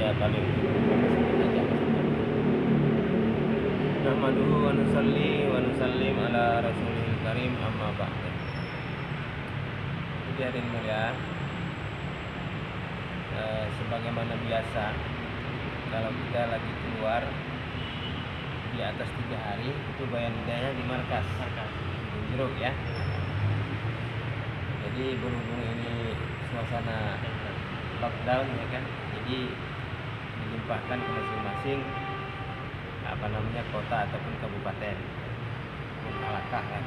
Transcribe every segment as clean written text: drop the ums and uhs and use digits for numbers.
ya paling sebut aja. Nahmaduhu wa nusalli wa nusallim ala rasulil karim amma ba'd. Hadirin mulia, sebagaimana biasa kalau kita lagi keluar di atas 3 hari itu bayan hidayah di markas Jeruk ya. Jadi berhubung ini suasana lockdown ya kan, jadi dilimpahkan ke masing-masing kota ataupun kabupaten Malaka kan.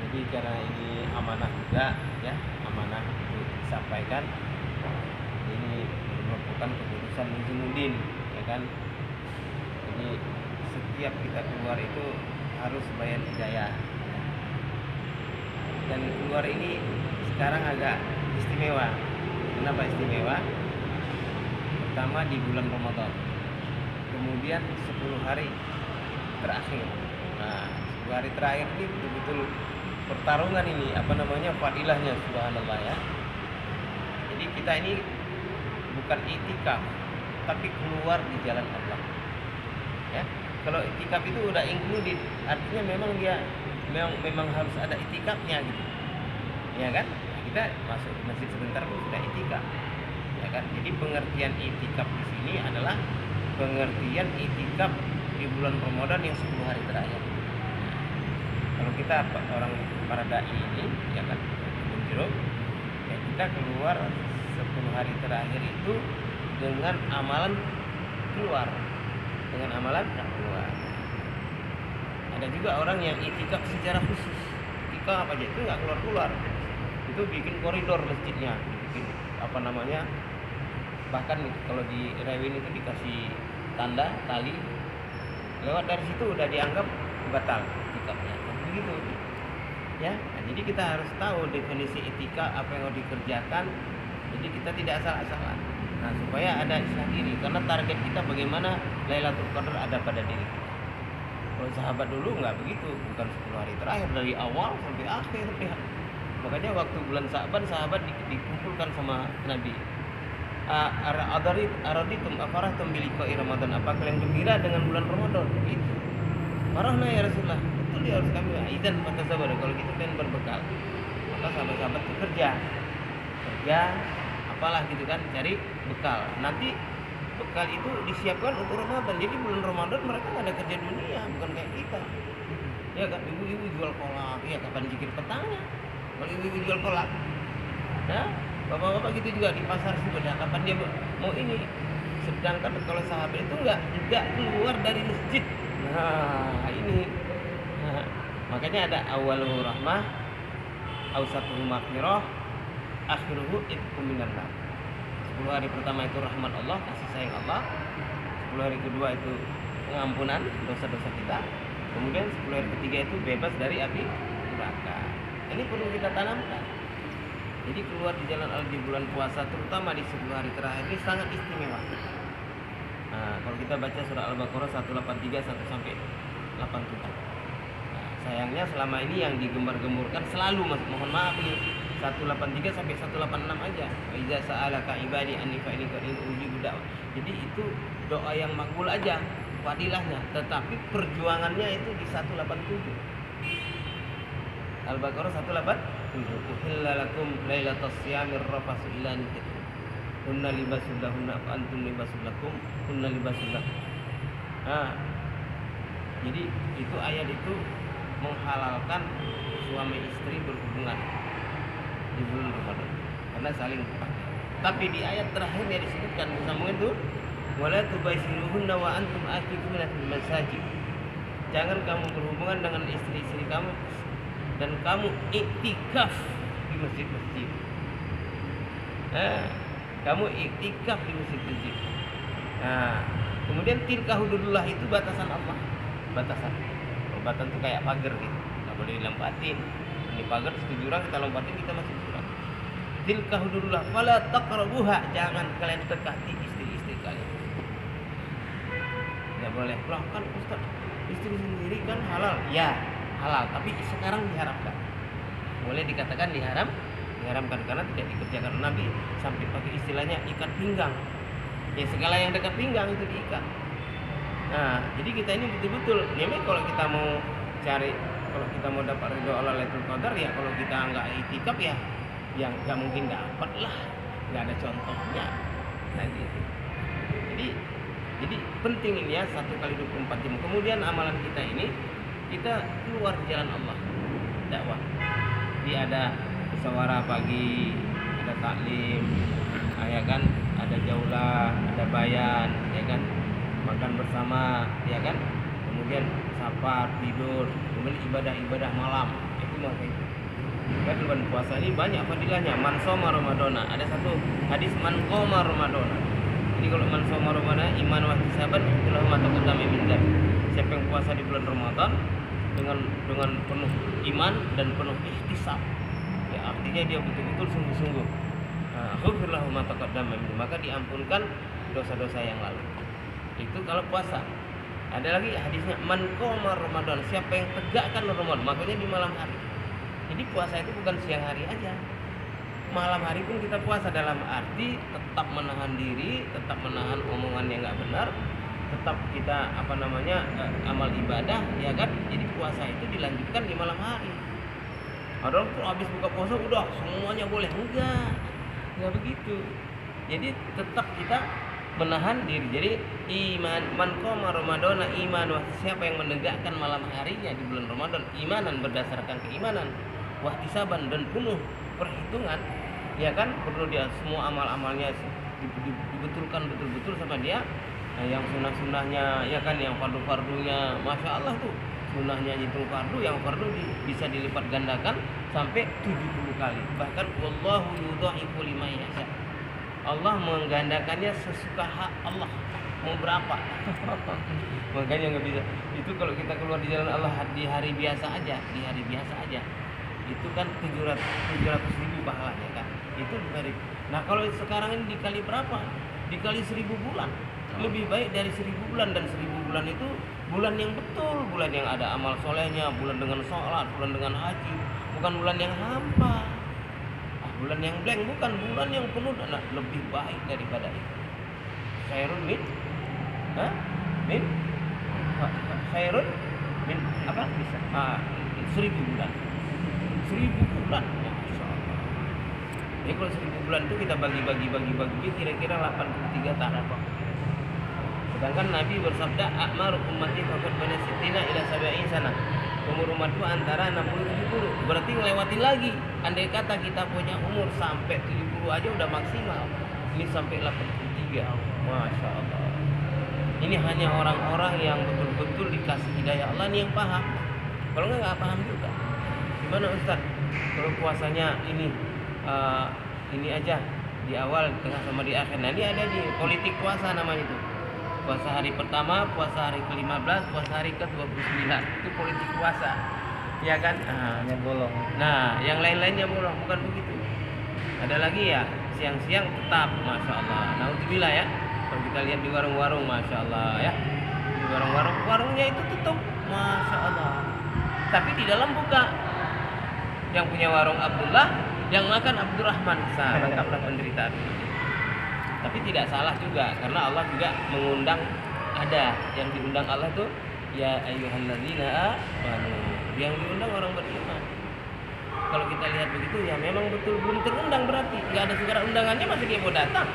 Jadi karena ini amanah juga ya, amanah untuk disampaikan, ini merupakan keputusan Nizamuddin ya kan. Jadi setiap kita keluar itu harus bayan hidayah. Dan keluar ini sekarang agak istimewa. Kenapa istimewa? Pertama di bulan Ramadan, kemudian 10 hari terakhir. Nah, 10 hari terakhir ini betul-betul pertarungan ini, fadilahnya, subhanallah ya. Jadi kita ini bukan itikaf, tapi keluar di jalan Allah. Ya, kalau itikaf itu udah included, artinya memang dia memang harus ada itikafnya gitu. Ya kan? Kita masuk ke masjid sebentar pun sudah itikaf. Ya kan? Jadi pengertian itikaf di sini adalah pengertian itikaf di bulan Ramadan yang 10 hari terakhir. Nah, kalau kita para dai ini ya kan, Jeruk, ya kita keluar 10 hari terakhir itu dengan amalan keluar. Ada juga orang yang itikaf secara khusus. Itikaf aja itu nggak keluar-keluar. Itu bikin koridor masjidnya, bikin bahkan kalau di Rewin itu dikasih tanda tali, lewat dari situ udah dianggap batal itikafnya. Begitu ya. Nah, jadi kita harus tahu definisi itikaf, apa yang mau dikerjakan, jadi kita tidak asal-asalan. Nah, supaya ada istilah diri, karena target kita bagaimana Lailatul Qadar ada pada diri kita. Kalau sahabat dulu nggak begitu, bukan 10 hari terakhir, dari awal sampai akhir ya. Makanya waktu bulan Sa'ban sahabat dikumpulkan sama Nabi. Araditum afarahtum biliqa'i Ramadan, apa kalian gembira dengan bulan Ramadan? Itu. Marahna ya Rasulullah. Betul ya, harus kami izan pada sahabat. Kalau gitu kalian berbekal. Maka sahabat-sahabat itu kerja apalah gitu kan, cari bekal. Nanti bekal itu disiapkan untuk Ramadan. Jadi bulan Ramadan mereka nggak ada kerja dunia, bukan kayak kita. Ya kan, ibu-ibu jual kolak, ya kapan zikir petangnya? Kalau ibu-ibu jual kolak, ya bapak-bapak gitu juga di pasar sudah kapan dia mau ini. Sedangkan kalau sahabat itu nggak keluar dari masjid. Nah ini, makanya ada awaluhu rahmah, awsatuhu maghfirah, akhiruhu itqum minan nar. 10 hari pertama itu rahmat Allah, kasih sayang Allah. 10 hari kedua itu pengampunan dosa-dosa kita. Kemudian 10 hari ketiga itu bebas dari api neraka. Ini perlu kita tanamkan. Jadi keluar di jalan Allah di bulan puasa, terutama di 10 hari terakhir ini sangat istimewa. Nah, kalau kita baca surah Al-Baqarah 183 sampai 87. Nah, sayangnya selama ini yang digembar-gemburkan selalu, mohon maaf ini, 183 sampai 186 aja. Wa iza sa'alaka ibadi anni fa inni qarib ujibu da'wah. Jadi itu doa yang makbul aja fadilahnya, tetapi perjuangannya itu di 187. Al-Baqarah 187. Uhilla lakum lailatas siyamir rafasu ila nisaikum. Hunna libasul lahunna wa antum libasul lakum hunna libasul lakum. Nah, jadi itu ayat itu menghalalkan suami istri berhubungan di bulan Ramadan karena saling pakai. Tapi di ayat terakhirnya disebutkan bersama itu wala tubaishiruhunna wa antum aakifuna fil masajid. Jangan kamu berhubungan dengan istri-istri kamu dan kamu iktikaf di masjid-masjid. Kamu iktikaf di masjid-masjid. Nah, kemudian tilka hududullah itu batasan Allah. Batasan itu kayak pagar gitu. Enggak boleh dilompatin. Ini pagar 1 jurang kita lompatin kita masuk jurang. Tilka hududullah fala taqrabuha, jangan kalian dekati istri-istri kalian. Enggak boleh. Loh kan Ustaz, istri sendiri kan halal. Ya, halal, tapi sekarang diharamkan. Boleh dikatakan diharamkan karena tidak dikerjakan Nabi sampai pakai istilahnya ikat pinggang. Ya segala yang dekat pinggang itu diikat. Nah, jadi kita ini betul-betul, memang kalau kita mau cari, kalau kita mau dapat ridho Allah Lailatul Qadar ya, kalau kita nggak itikaf ya, yang nggak mungkin dapat lah, nggak ada contohnya. Nah gitu. Jadi penting ini ya, 1 kali 24 jam. Kemudian amalan kita ini, kita keluar di jalan Allah, dakwah. Jadi ada musyawarah pagi, ada taklim, ya kan, ada jaulah, ada bayan, ya kan, makan bersama, ya kan, kemudian safar, tidur, kemudian ibadah malam, itu maka itu. Kan bulan puasa ini banyak fadilahnya. Man shoma Ramadana, ada satu hadis man qoma Ramadana. Jadi kalau man shoma Ramadana iman wa ihtisaban lahu ma taqaddama min dzambi. Siapa yang puasa di bulan Ramadan dengan penuh iman dan penuh ihtisab, ya artinya dia betul-betul sungguh-sungguh, ghufir lahu ma taqaddama min, maka diampunkan dosa-dosa yang lalu. Itu kalau puasa. Ada lagi hadisnya man qoma Ramadan, siapa yang tegakkan Ramadan, makanya di malam hari. Jadi puasa itu bukan siang hari aja, malam hari pun kita puasa, dalam arti tetap menahan diri, tetap menahan omongan yang nggak benar, tetap kita amal ibadah, ya kan. Jadi puasa itu dilanjutkan di malam hari. Orang tuh habis buka puasa udah semuanya boleh, enggak begitu. Jadi tetap kita menahan diri. Jadi iman man qoma Ramadana iman, siapa yang menegakkan malam harinya di bulan Ramadan imanan, berdasarkan keimanan, wahtisaban, dan penuh perhitungan, ya kan, perlu dia semua amal-amalnya dibetulkan betul-betul sama dia. Nah, yang sunnah-sunnahnya, ya kan, yang fardu-fardunya, masya Allah tuh, sunnahnya itu fardu, yang fardu bisa dilipat gandakan sampai 70 kali. Bahkan wallahu yudha'ifu liman yasha, Allah menggandakannya sesuka hak Allah mau berapa. Makanya nggak bisa. Itu kalau kita keluar di jalan Allah di hari biasa aja, itu kan 700.000 pahalanya kan. Itu dari. Nah kalau sekarang ini dikali berapa? Dikali 1000 bulan. Lebih baik dari 1000 bulan, dan 1000 bulan itu bulan yang betul, bulan yang ada amal solehnya, bulan dengan sholat, bulan dengan haji, bukan bulan yang hampa. Bulan yang blank, bukan bulan yang penuh. Nah, lebih baik daripada itu. Khairun min khairun min apa? 1000 bulan. 1000 bulan. Masya Allah. Jadi kalau 1000 bulan itu kita bagi kira-kira 83 tahun. Sedangkan Nabi bersabda, "A'mar ummati faqad bana sittina ila 70 sana." Umur umatku antara 60-70. Berarti ngelewatin lagi. Andai kata kita punya umur sampai 70 aja udah maksimal. Ini sampai 83. Masya Allah. Ini hanya orang-orang yang betul-betul dikasih hidayah Allah nih yang paham. Kalau nggak paham juga. Gimana Ustaz? Kalau puasanya ini aja di awal, tengah, sama di akhir. Nah ini ada di politik puasa namanya itu. Puasa hari pertama, puasa hari ke-15, puasa hari ke-29. Itu politik puasa. Ya kan? Hanya bolong. Nah, yang lain-lainnya bolong, bukan begitu. Ada lagi ya, siang-siang tetap, Masya Allah. Naudzubillah ya. Kalau kita lihat di warung-warung, Masya Allah ya. Di warung-warung, warungnya itu tutup, Masya Allah. Tapi di dalam buka. Yang punya warung Abdullah, yang makan Abdurrahman. Lengkaplah penderitaan. Tapi tidak salah juga, karena Allah juga mengundang, ada yang diundang Allah tuh ya ayyuhalladzina amanu, yang diundang orang beriman. Kalau kita lihat begitu ya memang betul belum terundang, berarti nggak ada segala undangannya masih dia mau datang.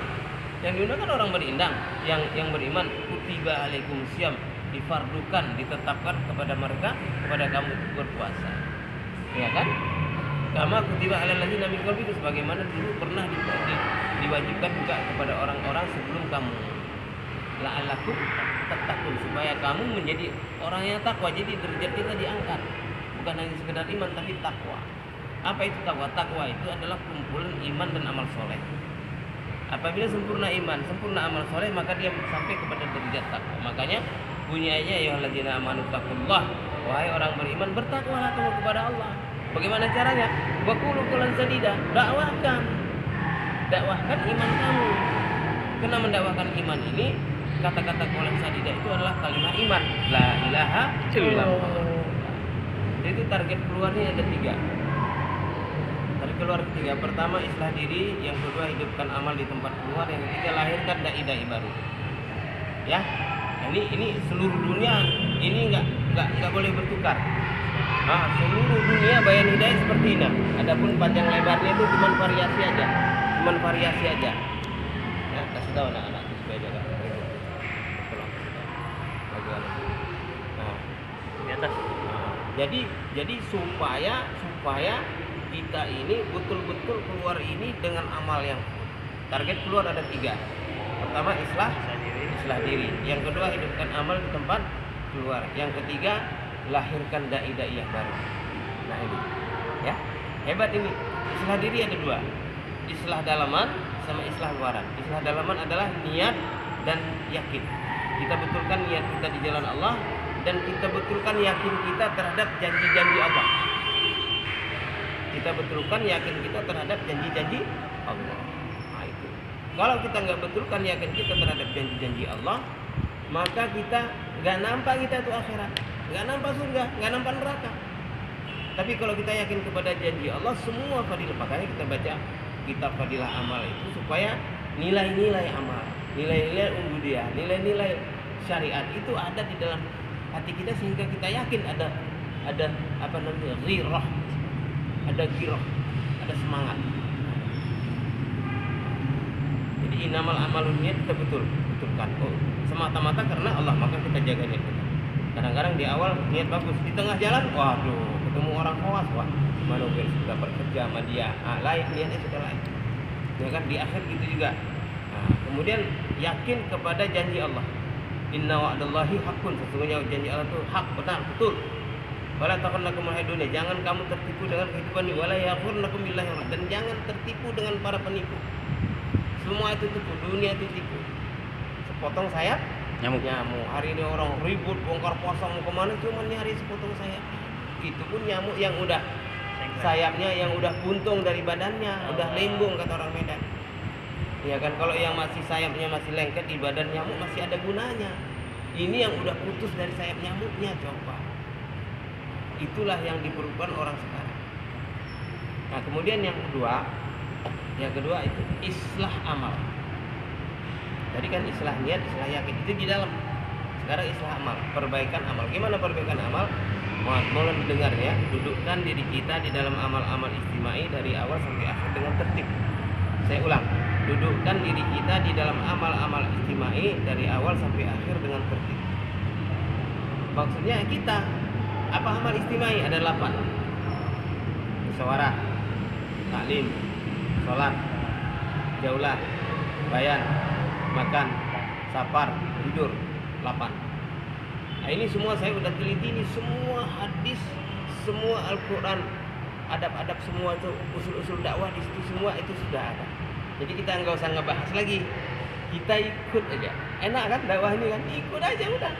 Yang diundang kan orang beriman, yang beriman. Kutiba alaikum syiyam, difardukan, ditetapkan kepada mereka, kepada kamu berpuasa, ya kan? Kama kutiba alal ladzina min qablikum, sebagaimana dulu pernah diwajibkan juga kepada orang-orang sebelum kamu. La'allakum tattaqun, supaya kamu menjadi orang yang takwa. Jadi derajat kita diangkat, bukan hanya sekedar iman tapi takwa. Apa itu takwa? Takwa itu adalah kumpulan iman dan amal soleh. Apabila sempurna iman, sempurna amal soleh, maka dia sampai kepada derajat takwa. Makanya bunyi ayatnya ya alladzina amanu taqullah, wahai orang beriman, bertakwalah kamu kepada Allah. Bagaimana caranya? Wa qulu qawlan sadida, dakwahkan iman kamu. Karena mendakwakan iman ini, kata-kata qawlan sadida itu adalah kalimat iman, la ilaha illallah. Jadi target keluarnya ada 3. Target keluar ketiga, pertama islah diri, yang kedua hidupkan amal di tempat keluar, yang ketiga lahirkan dai-dai baru. Ya, ini seluruh dunia ini nggak boleh bertukar. Nah, seluruh dunia bayan hidayah seperti ini. Adapun panjang lebarnya itu cuma variasi aja. Ya, kasih tahu anak-anak supaya jaga. Nah, Di atas. nah, jadi supaya kita ini betul-betul keluar ini dengan amal yang target keluar ada 3. Pertama islah diri. Yang kedua hidupkan amal di tempat keluar. Yang ketiga lahirkan dai-dai yang baru. Nah ini, ya hebat ini. Islah diri ada 2, islah dalaman sama islah luaran. Islah dalaman adalah niat dan yakin. Kita betulkan niat kita di jalan Allah dan kita betulkan yakin kita terhadap janji-janji Allah. Kita betulkan yakin kita terhadap janji-janji Allah. Nah itu. Kalau kita nggak betulkan yakin kita terhadap janji-janji Allah, maka kita nggak nampak kita itu akhirat, nggak nampak surga, nggak nampak neraka. Tapi kalau kita yakin kepada janji Allah, semua fadilah. Makanya kita baca kitab fadilah amal itu supaya nilai-nilai amal, nilai-nilai ubudiyah, nilai-nilai syariat itu ada di dalam hati kita sehingga kita yakin ada apa namanya ghirah, ada girah, ada semangat. Jadi inamal amalun niat kita betulkan. Oh, semata-mata karena Allah maka kita jaga niat kita. Kadang-kadang di awal niat bagus, di tengah jalan, waduh, ketemu orang khawas, wah, mana gue sudah bekerja sama dia, lain niatnya sudah lain. Ya kan di akhir gitu juga. Nah, kemudian yakin kepada janji Allah. Inna wa'dallahi haqqun, sesungguhnya janji Allah itu hak, benar, betul. Wala taqullakum dunia, jangan kamu tertipu dengan kehidupan ini. Wala yaghurnakum billahi, dan jangan tertipu dengan para penipu. Semua itu tipu, dunia itu tipu. Sepotong sayap nyamuk. Hari ini orang ribut bongkar pasang mau kemana cuma nyari sepotong sayap. Itu pun nyamuk yang udah sayapnya yang udah buntung dari badannya, udah lembung kata orang Medan. Ya kan, kalau yang masih sayapnya masih lengket di badan nyamuk masih ada gunanya. Ini yang udah putus dari sayap nyamuknya, coba. Itulah yang diperlukan orang sekarang. Nah, kemudian yang kedua itu islah amal. Tadi kan islah niat, islah yakin itu di dalam. Sekarang islah amal, perbaikan amal. Gimana perbaikan amal? Mohon mendengarnya, dudukkan diri kita di dalam amal-amal istimai dari awal sampai akhir dengan tertib. Saya ulang, dudukkan diri kita di dalam amal-amal istimai dari awal sampai akhir dengan tertib. Maksudnya kita apa amal istimai? Ada 8. Musyawarah, taklim, sholat, jaulah, bayan, makan, safar, tidur, 8. Nah ini semua saya udah teliti, ini semua hadis, semua Al-Quran, adab-adab semua itu, usul-usul dakwah di situ semua itu sudah ada. Jadi kita nggak usah ngebahas lagi, kita ikut aja. Enak kan dakwah ini kan? Ikut aja udah.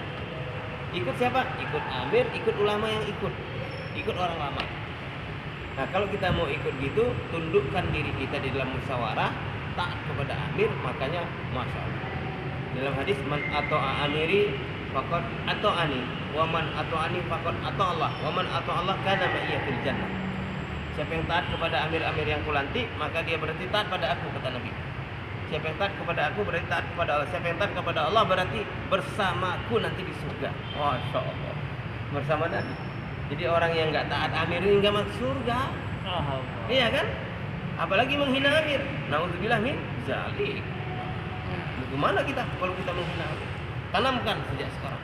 Ikut siapa? Ikut amir, ikut ulama yang ikut orang lama. Nah kalau kita mau ikut gitu, tundukkan diri kita di dalam musyawarah, taat kepada amir, makanya masya Allah. Dalam hadis man ata'a amiri faqad ata'ani, wa man ata'ani faqad ata'allah, wa man ata'allah kana ma'iya fil jannah. Siapa yang taat kepada amir-amir yang kulantik, maka dia berarti taat pada aku, kata Nabi. Siapa yang taat kepada aku berarti taat kepada Allah. Siapa yang taat kepada Allah berarti bersamaku nanti di surga. Masya Allah. Bersama Nabi. Jadi orang yang nggak taat amir ini nggak masuk surga. Iya kan? Apalagi menghina amir. Nauzubillah min zalik. Bagaimana kita kalau kita menghina amir? Tanamkan sejak sekarang.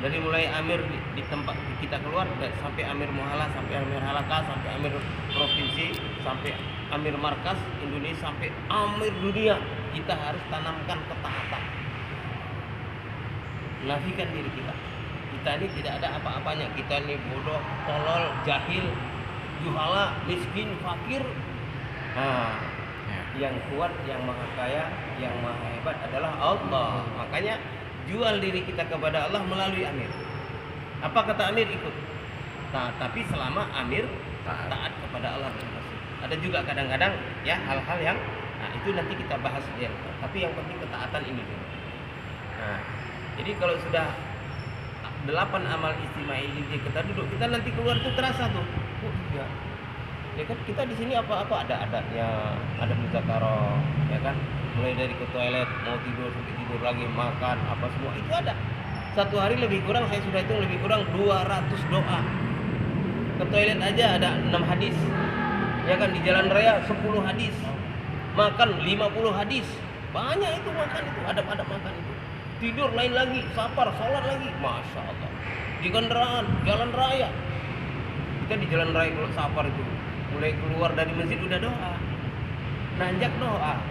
Dari mulai amir di tempat kita keluar, sampai amir muhala, sampai amir halaka, sampai amir provinsi, sampai amir markas Indonesia, sampai amir dunia, kita harus tanamkan ketaatan. Nafikan diri kita. Kita ini tidak ada apa-apanya. Kita ini bodoh, tolol, jahil, juhala, miskin, fakir. Nah, yang kuat, yang maha kaya, yang maha hebat adalah Allah. Makanya jual diri kita kepada Allah melalui amir. Apa kata amir? Ikut. Nah, tapi selama amir taat kepada Allah dan Rasul. Ada juga kadang-kadang ya hal-hal yang itu nanti kita bahas ya. Tapi yang penting ketaatan ini dulu. Nah, jadi kalau sudah 8 amal istimai ini kita duduk, kita nanti keluar itu terasa tuh. Oh iya. Ya kan kita di sini apa-apa ada adatnya, ada muzakarah, ya kan? Mulai dari ke toilet, mau tidur sampai tidur lagi, makan apa semua itu ada. Satu hari lebih kurang saya sudah hitung lebih kurang 200 doa. Ke toilet aja ada 6 hadis. Ya kan di jalan raya 10 hadis. Makan 50 hadis. Banyak itu makan itu, adab-adab makan itu. Tidur lain lagi, safar, sholat lagi. Masya Allah. Di kendaraan, jalan raya. Kita di jalan raya kalau safar itu mulai keluar dari masjid udah doa, nanjak doa,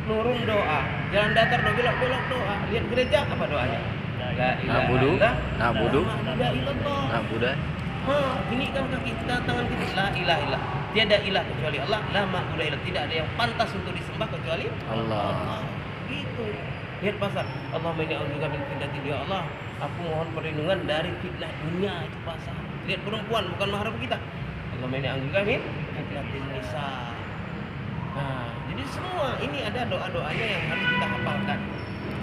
nurun doa, jalan datar doa, belok doa, lihat gereja apa doanya? La ilaha illallah. Ini kan kaki kita, tangan kita, la ilaha illallah. Tiada ilah kecuali Allah, la ma'budu illallah. Tidak ada yang pantas untuk disembah kecuali Allah. Gitu. Lihat pasal, Allahumma inni a'udzubika min fitnatin ya Allah. Aku mohon perlindungan dari fitnah dunia, itu pasal. Lihat perempuan bukan mahram kita. Allahumma inni a'udzubika min fitnatin nisa. Nah, jadi semua ini ada doa-doanya yang harus kita hafalkan.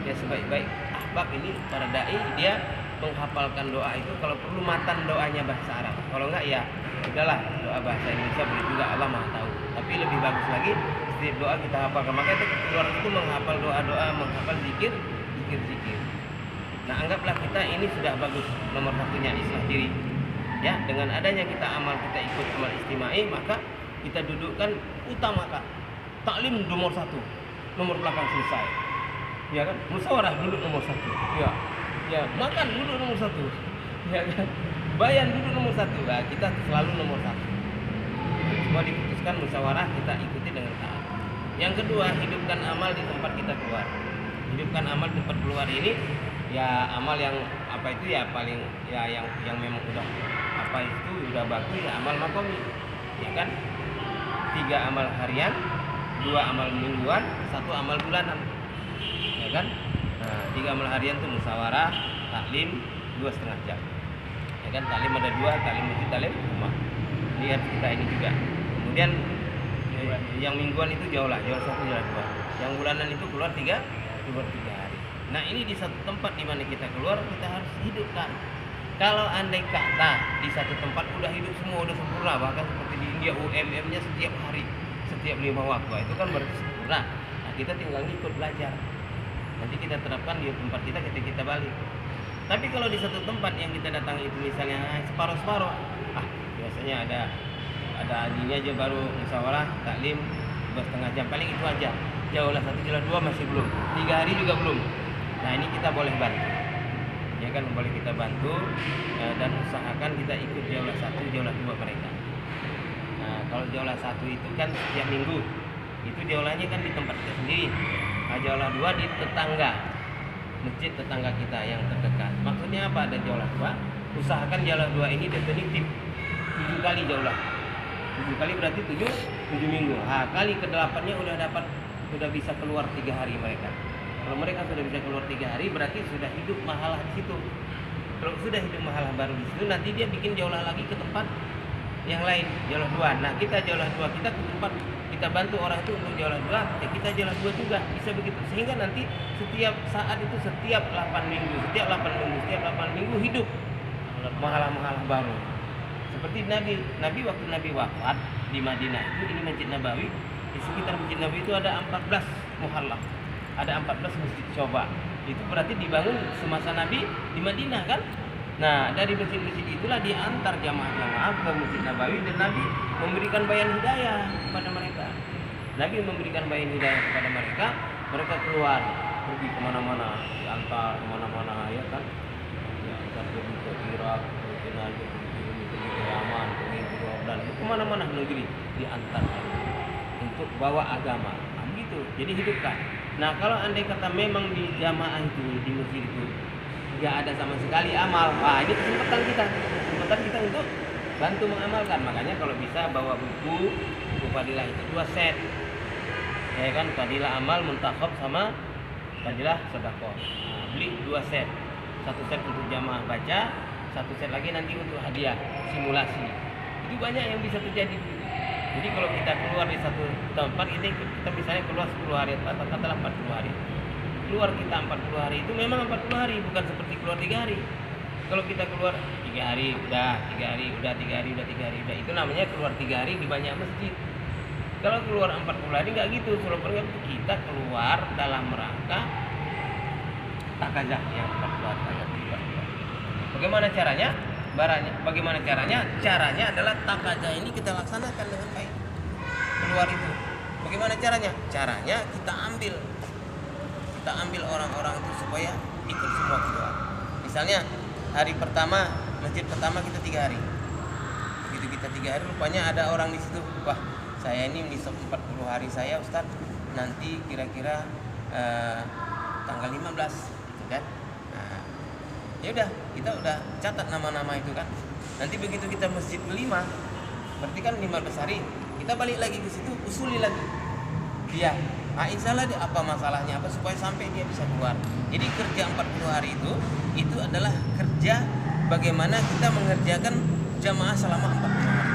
Ya sebaik-baik ahbab ini para dai dia menghafalkan doa itu, kalau perlu matan doanya bahasa Arab. Kalau enggak ya udahlah doa bahasa Indonesia boleh juga, Allah Maha tahu. Tapi lebih bagus lagi setiap doa kita hafalkan. Maka itu keluar itu menghafal doa-doa, menghafal zikir. Nah, anggaplah kita ini sudah bagus nomor satunya islah diri. Ya, dengan adanya kita amal, kita ikut amal istimai, maka kita dudukkan utamakan taklim nomor 1, nomor belakang selesai. Ya kan? Musyawarah duduk nomor 1. Ya, makan duduk nomor 1. Ya kan? Bayan duduk nomor 1. Nah, kita selalu nomor 1. Semua diputuskan musyawarah, kita ikuti dengan taat. Yang kedua, hidupkan amal di tempat kita keluar. Hidupkan amal di tempat keluar ini ya amal yang apa itu ya paling ya yang memang udah apa itu udah bagus ya amal makomi. Ya kan? 3 amal harian, 2 amal mingguan, 1 amal bulanan. Ya kan? Nah, 3 amal harian itu musyawarah, taklim 2,5 jam. Ya kan, taklim ada 2, taklim masjid, taklim rumah. Lihat kita ini juga. Kemudian yang mingguan itu jauh 1, jauh 2. Yang bulanan itu keluar 3 hari. Nah, ini di satu tempat di mana kita keluar, kita harus hidupkan. Kalau andai kata di satu tempat udah hidup semua, udah sempurna, bahkan seperti di India UMM-nya setiap hari, setiap 5 waktu, itu kan berarti sempurna. Nah, kita tinggal ikut belajar. Nanti kita terapkan di tempat kita ketika kita balik. Tapi kalau di satu tempat yang kita datangi itu misalnya separuh-separuh, biasanya ada ini aja baru musyawarah, taklim 2,5 jam, paling itu aja. Jauh lah 1, jauh 2 masih belum, 3 hari juga belum. Nah, ini kita boleh bantu. Ya kan, boleh kita bantu dan usahakan kita ikut jauh 1, jauh 2 mereka. Nah, kalau jauh 1 itu kan setiap minggu. Itu jaulahnya kan di tempat kita sendiri. Nah, jaulah 2 di tetangga, masjid tetangga kita yang terdekat. Maksudnya apa ada jaulah 2? Usahakan jaulah 2 ini definitif 7 kali jaulah. 7 kali berarti 7 minggu. Nah, kali ke-8-nya udah bisa keluar 3 hari mereka. Kalau mereka sudah bisa keluar 3 hari berarti sudah hidup mahalah di situ. Kalau sudah hidup mahalah baru di situ, nanti dia bikin jaulah lagi ke tempat yang lain, jaulah 2. Nah, kita jaulah 2 kita ke tempat, kita bantu orang itu untuk jaulah 2, ya kita jaulah 2 juga, bisa begitu. Sehingga nanti setiap saat itu setiap 8 minggu hidup mahalah-mahalah baru. Seperti Nabi waktu Nabi wafat di Madinah itu, ini Masjid Nabawi, di sekitar Masjid Nabawi itu ada 14 muhallah. Ada 14 masjid coba. Itu berarti dibangun semasa Nabi di Madinah kan? Nah, dari masjid-masjid itulah diantar jamaah-jamaah ke Masjid Nabawi dan Nabi memberikan bayan hidayah kepada mereka. Nabi memberikan bayan hidayah kepada mereka, mereka keluar pergi kemana-mana, diantar kemana-mana ya kan? Diantar pergi ke Irak, ke Najib, ke Yaman, ke Jordan, kemana-mana negeri diantar untuk bawa agama. Nah, begitu. Jadi hidupkan. Nah, kalau andai kata memang di jamaah itu, di masjid itu nggak ada sama sekali amal, ini kesempatan kita untuk bantu mengamalkan. Makanya kalau bisa bawa buku fadilah itu 2 set, ya kan, fadilah amal, muntakhab sama fadilah sedekah. Nah, beli 2 set, 1 set untuk jamaah baca, 1 set lagi nanti untuk hadiah simulasi. Itu banyak yang bisa terjadi. Jadi kalau kita keluar di satu tempat ini, kita misalnya keluar 10 hari, katakanlah 40 hari. Keluar kita 40 hari itu memang 40 hari, bukan seperti keluar 3 hari. Kalau kita keluar 3 hari, udah 3 hari, udah 3 hari, udah 3 hari, udah itu namanya keluar 3 hari di banyak masjid. Kalau keluar 40 hari nggak gitu. Sebelumnya kita keluar dalam rangka takazah yang 40 hari. Bagaimana caranya? Bagaimana caranya? Caranya adalah takazah ini kita laksanakan dengan baik. Keluar itu. Bagaimana caranya? Caranya kita ambil orang-orang itu supaya ikut semua keluar. Misalnya hari pertama, masjid pertama kita 3 hari. Begitu kita 3 hari, rupanya ada orang di situ. Wah, saya ini nisab 40 hari saya, Ustaz. Nanti kira-kira tanggal 15, gitu kan? Nah, ya udah, kita udah catat nama-nama itu kan. Nanti begitu kita masjid kelima, berarti kan 15 hari, kita balik lagi ke situ, usuli lagi dia. Nah, insya Allah apa masalahnya apa supaya sampai dia bisa keluar. Jadi kerja 40 hari itu adalah kerja bagaimana kita mengerjakan jamaah selama 40 hari.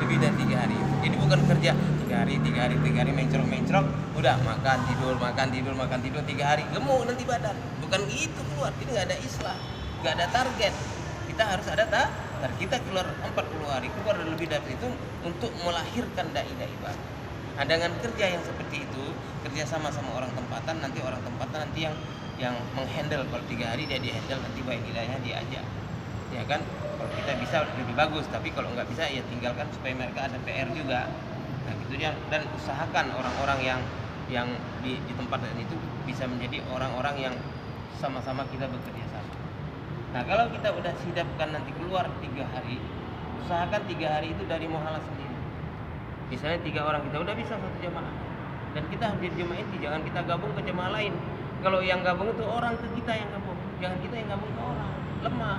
Lebih dari 3 hari. Jadi bukan kerja 3 hari mencrok, udah makan tidur 3 hari, gemuk nanti badan. Bukan gitu keluar. Ini nggak ada islah, nggak ada target. Kita harus ada target. Kita keluar 40 hari, keluar lebih dari itu untuk melahirkan dai-dai baru. Nah, dengan kerja yang seperti itu, kerja sama orang tempatan, nanti orang tempatan nanti yang menghandle. Kalau 3 hari dia dihandle, nanti baik nilainya dia aja, ya kan? Kalau kita bisa lebih bagus, tapi kalau nggak bisa ya tinggalkan supaya mereka ada PR juga. Nah gitu ya. Dan usahakan orang-orang yang di tempat itu bisa menjadi orang-orang yang sama-sama kita bekerja sama. Nah kalau kita udah sidapkan nanti keluar 3 hari, usahakan 3 hari itu dari muhalah sendiri. Misalnya 3 orang kita udah bisa satu jamaah, dan kita harus jadi jamaah inti, jangan kita gabung ke jamaah lain. Kalau yang gabung itu orang ke kita yang gabung, jangan kita yang gabung ke orang. Lemah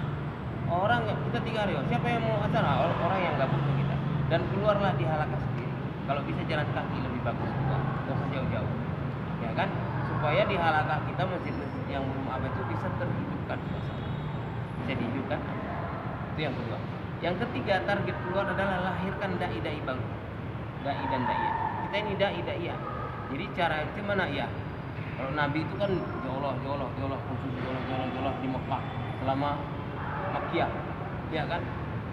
orang kita 3 hari, siapa yang mau acara? Orang yang gabung ke kita. Dan keluarlah di halakah sendiri. Kalau bisa jalan kaki lebih bagus juga, nggak usah jauh-jauh, ya kan? Supaya di halakah kita masjid-masjid yang belum apa itu bisa terhidupkan, bisa dihidupkan. Itu yang kedua. Yang ketiga, target keluar adalah lahirkan dai-dai baru. Dai dan dai. Kita ini dai-dai. Jadi cara itu mana ya? Kalau Nabi itu kan jauh di Mekah selama Makkiyah, ya kan?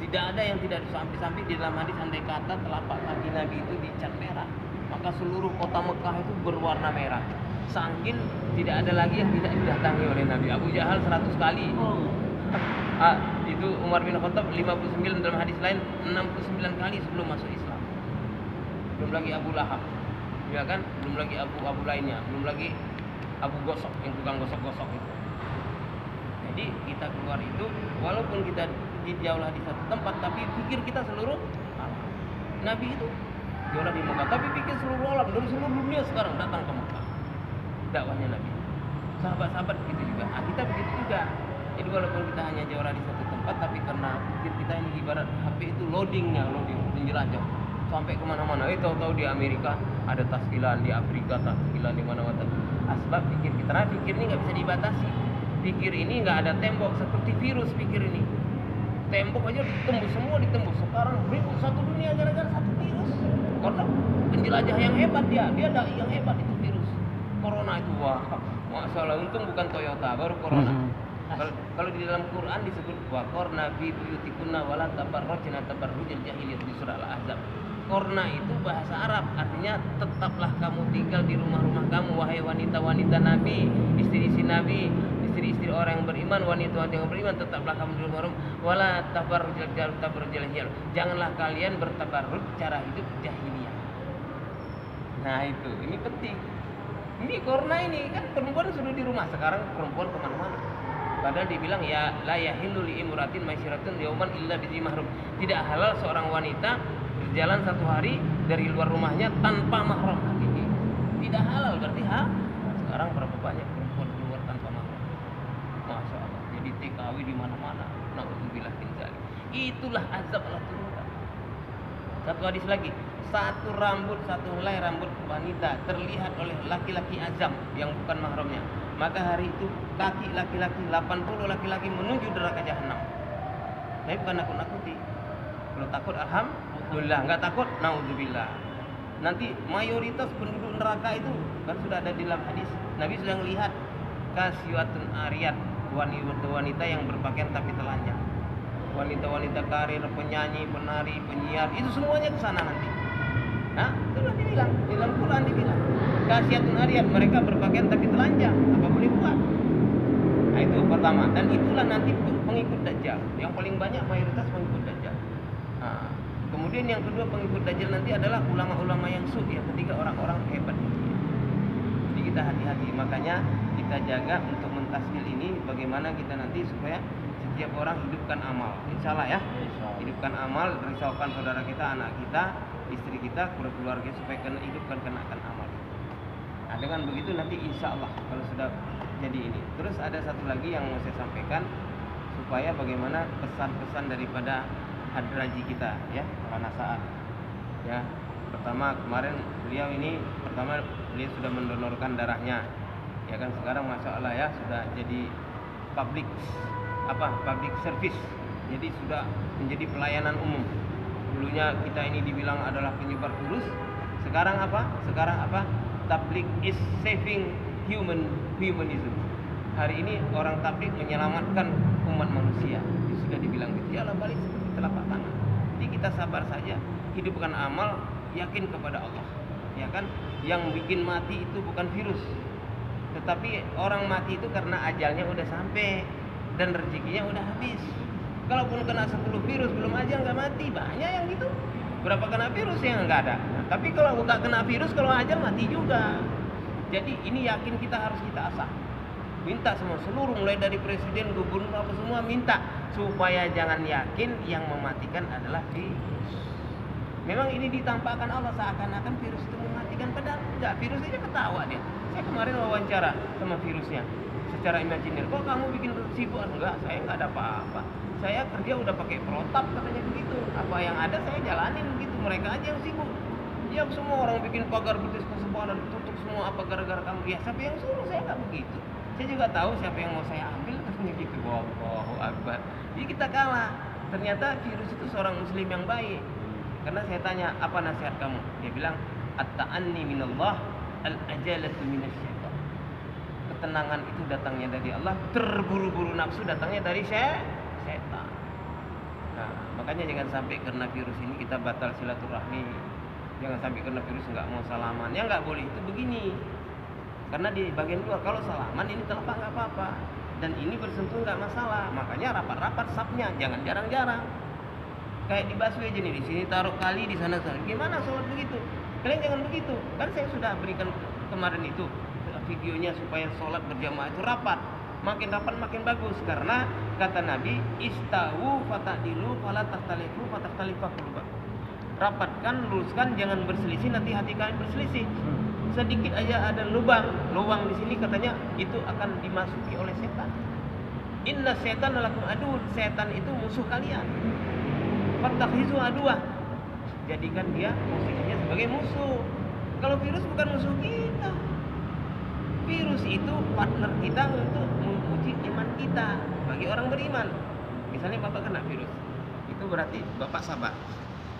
Tidak ada yang tidak sampai di dalam hadis andai kata telapak kaki Nabi itu dicat merah, maka seluruh kota Mekah itu berwarna merah. Saking tidak ada lagi yang tidak didatangi oleh Nabi. Abu Jahal 100 kali. Itu Umar bin Khattab 59, dalam hadis lain 69 kali sebelum masuk Islam. Belum lagi Abu Lahab, ya kan? Belum lagi Abu lainnya, belum lagi Abu Gosok yang tukang gosok-gosok itu. Jadi kita keluar itu walaupun kita jauhlah di satu tempat, tapi pikir kita seluruh alam. Nabi itu jauhlah di Mekah, tapi pikir seluruh alam, dari seluruh dunia sekarang datang ke Mekah. Dakwahnya Nabi. Sahabat-sahabat begitu juga. Kita begitu juga. Jadi walaupun kita hanya jauhlah di satu tempat, tapi karena pikir kita ini ibarat HP itu loading penjelajah sampai kemana-mana. Tahu-tahu di Amerika ada tasqilan, di Afrika tasqilan, di mana-mana. Asbab pikir kita, nah pikir ini nggak bisa dibatasi. Pikir ini nggak ada tembok seperti virus. Pikir ini tembok aja ditembus. Sekarang ribut satu dunia gara-gara satu virus. Karena penjelajah yang hebat dia dai yang hebat itu virus. Corona itu wah, masalah untung bukan Toyota, baru Corona. Kalau di dalam Quran disebut wa qarna fi buyutikunna wala tabarrajna tabarrujal jahiliyah di surah Al-Ahzab. Qarna itu bahasa Arab, artinya tetaplah kamu tinggal di rumah-rumah kamu wahai wanita-wanita Nabi, istri-istri Nabi, istri-istri orang yang beriman, wanita-wanita yang beriman, tetaplah kamu di rumah-rumah wala tabarrujal jahiliyah. Janganlah kalian bertabarruj cara hidup jahiliyah. Nah itu, ini penting. Ini Qarna ini kan perempuan sudah di rumah, sekarang perempuan kemana-mana. Padahal dibilang ya la yahillu li imratin maisyaratun yauman illa bi mahrum. Tidak halal seorang wanita berjalan 1 hari dari luar rumahnya tanpa mahram hakiki. Tidak halal berarti sekarang berapa banyak perempuan keluar tanpa mahram. Masya Allah. Jadi TKW di mana-mana. Nauzubillah min dzalik. Itulah azab Allah turunkan. Satu hadis lagi, satu helai rambut wanita terlihat oleh laki-laki azam yang bukan mahramnya, maka hari itu kaki laki-laki 80 laki-laki menuju neraka jahanam. Tapi bukan nakut-nakuti. Kalau takut alhamdulillah, enggak takut naudzubillah. Nanti mayoritas penduduk neraka itu kan sudah ada di dalam hadis. Nabi sudah melihat kasyatun ariyat wanita yang berpakaian tapi telanjang, wanita-wanita karir, penyanyi, penari, penyiar, itu semuanya ke sana nanti. Nah, itu nanti bilang, di dalam Quran dibilang, kasiyatun ariyat, mereka berpakaian tapi telanjang, apa boleh buat? Nah, itu pertama, dan itulah nanti pengikut Dajjal. Yang paling banyak mayoritas pengikut Dajjal. Nah, kemudian yang kedua pengikut Dajjal nanti adalah ulama-ulama yang su, yang ketiga orang-orang hebat. Jadi kita hati-hati, makanya kita jaga untuk mentasjil ini bagaimana kita nanti supaya setiap orang hidupkan amal. Insya Allah ya, hidupkan amal, risaukan saudara kita, anak kita, istri kita, keluarga supaya kenakan amal. Nah, dengan begitu nanti insya Allah kalau sudah jadi ini. Terus ada satu lagi yang mau saya sampaikan supaya bagaimana pesan-pesan daripada hadraji kita ya, Nasaat. Ya, pertama kemarin beliau sudah mendonorkan darahnya. Ya kan sekarang masya Allah ya sudah jadi public service. Jadi sudah menjadi pelayanan umum. Dulunya kita ini dibilang adalah penyebar virus. Sekarang apa? Tabligh is saving humanism. Hari ini orang tabligh menyelamatkan umat manusia. Itu sudah dibilang gitu. Ya Allah balik seperti telapak tangan. Jadi kita sabar saja, hidupkan amal, yakin kepada Allah. Ya kan? Yang bikin mati itu bukan virus. Tetapi orang mati itu karena ajalnya udah sampai dan rezekinya udah habis. Kalaupun kena 10 virus belum ajal nggak mati, banyak yang gitu. Berapa kena virus yang nggak ada. Nah, tapi kalau nggak kena virus, kalau ajal mati juga. Jadi ini yakin kita harus kita asah. Minta semua seluruh mulai dari presiden, gubernur apa semua minta supaya jangan yakin yang mematikan adalah virus. Memang ini ditampakkan Allah seakan-akan virus itu mematikan, padahal enggak, virus aja ketawa dia. Saya kemarin wawancara sama virusnya secara imajiner, kok kamu bikin sibuk? Enggak, saya enggak ada apa-apa. Saya kerja udah pakai protap katanya begitu. Apa yang ada saya jalanin begitu. Mereka aja yang sibuk. Ya semua orang bikin pagar betis kesempadan tutup semua apa gara-gara kamu. Ya siapa yang suruh? Saya enggak begitu. Saya juga tahu siapa yang mau saya ambil katanya gitu. Allahu Akbar. Jadi kita kalah. Ternyata virus itu seorang muslim yang baik. Karena saya tanya, apa nasihat kamu? Dia bilang, at-ta'anni minallah, al-ajalatu minasyaitan. Ketenangan itu datangnya dari Allah, terburu-buru nafsu datangnya dari setan. Nah, makanya jangan sampai karena virus ini kita batal silaturahmi. Jangan sampai karena virus nggak mau salaman. Ya nggak boleh, itu begini. Karena di bagian luar kalau salaman ini telapak nggak apa-apa. Dan ini bersentuh nggak masalah. Makanya rapat-rapat sapnya, jangan jarang-jarang. Kayak di busway aja nih, di sini taruh kali, di sana taruh. Gimana sholat begitu? Kalian jangan begitu. Kan saya sudah berikan kemarin itu videonya supaya sholat berjamaah itu rapat. Makin rapat makin bagus. Karena kata Nabi, istawu fatadilu fala tahtalifu fatahtalifa qulubakum. Rapatkan, luruskan, jangan berselisih, nanti hati kalian berselisih. Sedikit aja ada lubang di sini katanya itu akan dimasuki oleh setan. Inna setan lakum adu, setan itu musuh kalian. Fatakhizu aduah, jadikan dia musuhnya sebagai musuh. Kalau virus bukan musuh kita. Virus itu partner kita untuk menguji iman kita bagi orang beriman. Misalnya Bapak kena virus, itu berarti Bapak sabar.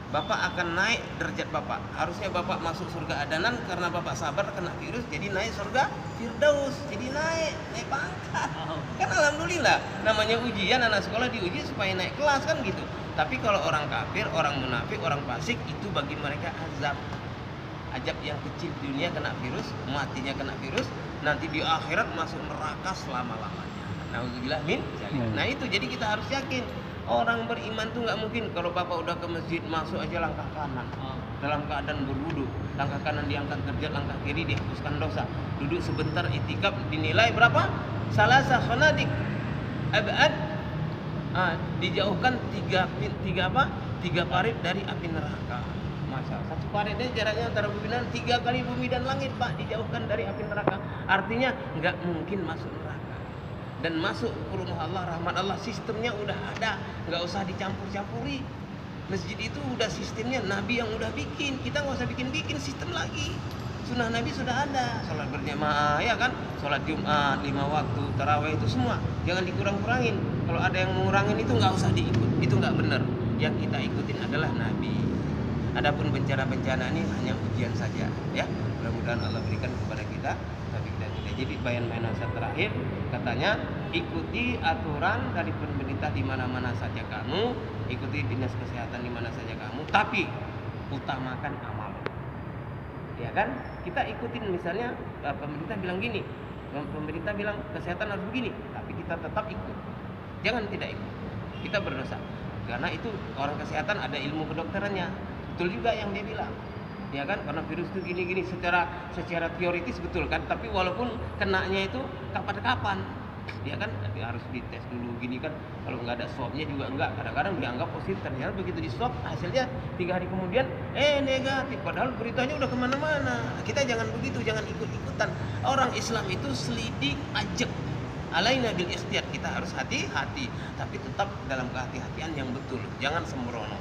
Bapak akan naik derajat Bapak. Harusnya Bapak masuk surga adanan, karena Bapak sabar kena virus jadi naik surga Firdaus, jadi naik pangkat. Kan alhamdulillah, namanya ujian, anak sekolah diuji supaya naik kelas kan gitu. Tapi kalau orang kafir, orang munafik, orang fasik, itu bagi mereka azab. Azab yang kecil di dunia kena virus, matinya kena virus, nanti di akhirat masuk neraka selama-lamanya. Nauzubillah min dzalik. Nah itu, jadi kita harus yakin orang beriman tuh nggak mungkin kalau Bapak udah ke masjid masuk aja langkah kanan dalam keadaan berwudu, langkah kanan diangkat derajat, langkah kiri dihapuskan dosa, duduk sebentar itikaf dinilai berapa? Salasa khanadik abad, dijauhkan tiga parit dari api neraka. Masa satu paritnya jaraknya antara bumi dan 3 kali bumi dan langit Pak, dijauhkan dari api neraka. Artinya nggak mungkin masuk neraka. Dan masuk ke rumah Allah, rahmat Allah, sistemnya udah ada, nggak usah dicampur-campuri. Masjid itu udah sistemnya Nabi yang udah bikin, kita nggak usah bikin sistem lagi. Sunnah Nabi sudah ada, sholat berjamaah ya kan, sholat Jumat 5 waktu, tarawih itu semua, jangan dikurang-kurangin. Kalau ada yang mengurangin itu nggak usah diikut, itu nggak benar. Yang kita ikutin adalah Nabi. Adapun bencana-bencana ini hanya ujian saja, ya. Mudah-mudahan Allah berikan kepada kita, tapi kita tidak Jadi bayan nasihat terakhir katanya, ikuti aturan dari pemerintah di mana-mana saja kamu, ikuti dinas kesehatan di mana saja kamu, tapi utamakan amal. Ya kan? Kita ikutin misalnya pemerintah bilang gini, pemerintah bilang kesehatan harus begini, tapi kita tetap ikut. Jangan tidak ikut. Kita berdosa. Karena itu orang kesehatan ada ilmu kedokterannya. Betul juga yang dia bilang. Ya kan? Karena virus itu gini-gini secara teoritis betul kan, tapi walaupun kenanya itu kapan-kapan. Ya kan? Harus dites dulu gini kan. Kalau nggak ada swabnya juga enggak. Kadang-kadang dianggap positif, ternyata begitu di swab hasilnya 3 hari kemudian negatif. Padahal beritanya udah kemana-mana. Kita jangan begitu, jangan ikut-ikutan. Orang Islam itu selidik ajak. Alaina bil ikhtiyar, kita harus hati-hati, tapi tetap dalam kehati-hatian yang betul. Jangan sembrono.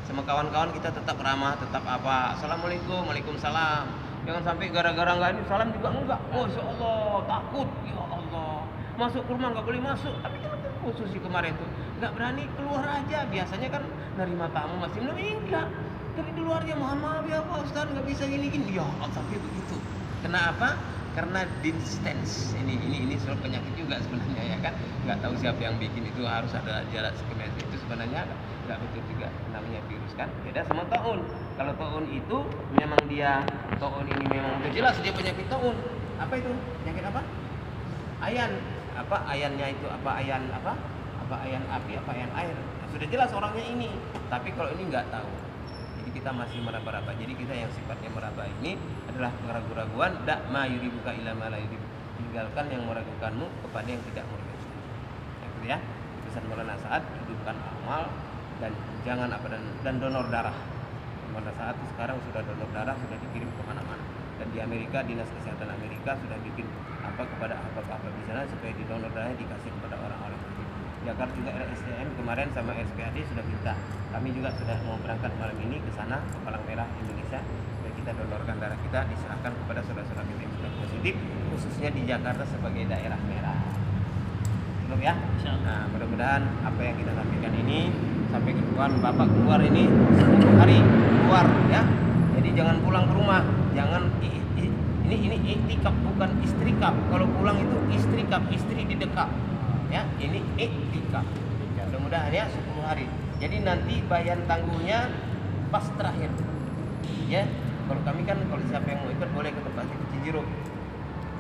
Sama kawan-kawan kita tetap ramah, tetap apa? Assalamualaikum, waalaikumsalam. Jangan sampai gara-gara nggak ini salam juga enggak. Masya Allah, takut. Ya Allah. Masuk ke rumah nggak boleh masuk. Tapi kenapa khusus sih kemarin tuh nggak berani keluar aja. Biasanya kan nerima tamu masih enggak. Dari di luar ya, mohon maaf ya Pak Ustaz, nggak bisa gini-gini. Ya Allah, tapi begitu. Kenapa? Karena distance ini soal penyakit juga sebenarnya ya kan, nggak tahu siapa yang bikin itu harus ada jarak sekian itu sebenarnya nggak betul juga, namanya virus kan beda sama taun. Kalau taun itu memang dia taun ini memang udah jelas dia penyakit taun. Apa itu penyakit apa? Ayan apa ayannya itu apa ayan api apa ayan air, sudah jelas orangnya ini. Tapi kalau ini nggak tahu, jadi kita masih meraba-raba. Jadi kita yang sifatnya meraba ini adalah keraguan-raguan, dak ma yuribuka ila ma la yurib, tinggalkan yang meragukanmu kepada yang tidak meragukan. Itu ya pesan Maulana Sa'ad, hidupkan amal dan jangan dan donor darah. Maulana Sa'ad sekarang sudah donor darah, sudah dikirim ke mana-mana. Dan di Amerika, dinas kesehatan Amerika sudah bikin kepada apa di sana supaya di donor darahnya dikasih kepada orang-orang. Jakarta juga RSTM kemarin sama RSPAD sudah minta. Kami juga sudah mau berangkat malam ini ke sana, ke Palang Merah Indonesia, supaya kita donorkan darah kita, diserahkan kepada saudara-saudara kita yang sudah positif, khususnya di Jakarta sebagai daerah merah. Cukup ya? Nah, mudah-mudahan apa yang kita sampaikan ini sampai keluar, Bapak keluar ini 10 hari keluar ya. Jadi jangan pulang ke rumah, jangan ini iktikaf bukan istrikaf. Kalau pulang itu istrikaf, istri didekap. Ya, ini iktikaf. Mudah-mudahan ya 10 hari. Jadi nanti bayan tangguhnya pas terakhir. Ya, kalau kami kan kalau siapa yang mau ikut boleh ke tempat Cijeruk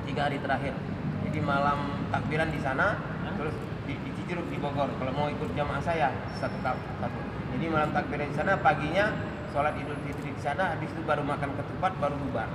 3 hari terakhir. Jadi malam takbiran di sana, terus di Cijeruk di Bogor. Kalau mau ikut jamaah saya satu. Jadi malam takbiran di sana, paginya sholat Idul Fitri di sana, habis itu baru makan ketupat, baru bubar.